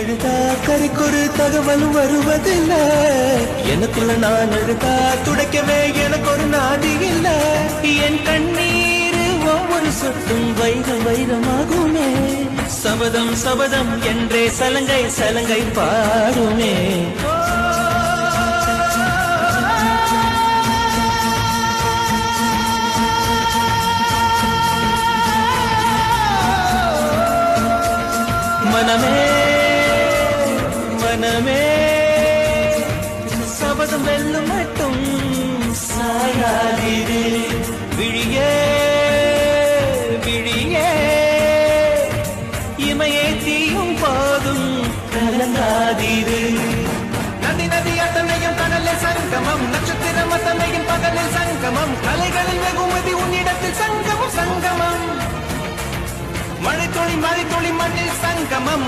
அழுதா கரைக்கொரு தகவலும் வருவதில்லை. எனக்குள்ள நான் அழுதா துடைக்கவே எனக்கு ஒரு நாதி இல்லை. என் கண்ணீர் ஒவ்வொரு சொட்டும் வைரம் வைரமாகுமே. சபதம் சபதம் என்றே சலங்கை சலங்கை பாடுமே. மனமே மனமே சபதம் வெல்லும் மட்டும் சாயாதிரு. விழியே விழியே இமையே தீயும் போதும் கலங்காதிரு. நதி நதி அத்தனையும் கடலில் சங்கமம், நட்சத்திரம் அத்தனையும் பகலில் சங்கமம். கலைகளில் வெகுமதி உன்னிடத்தில் சங்கமம் சங்கமம். மழை துளி மண்ணில் சங்கமம்.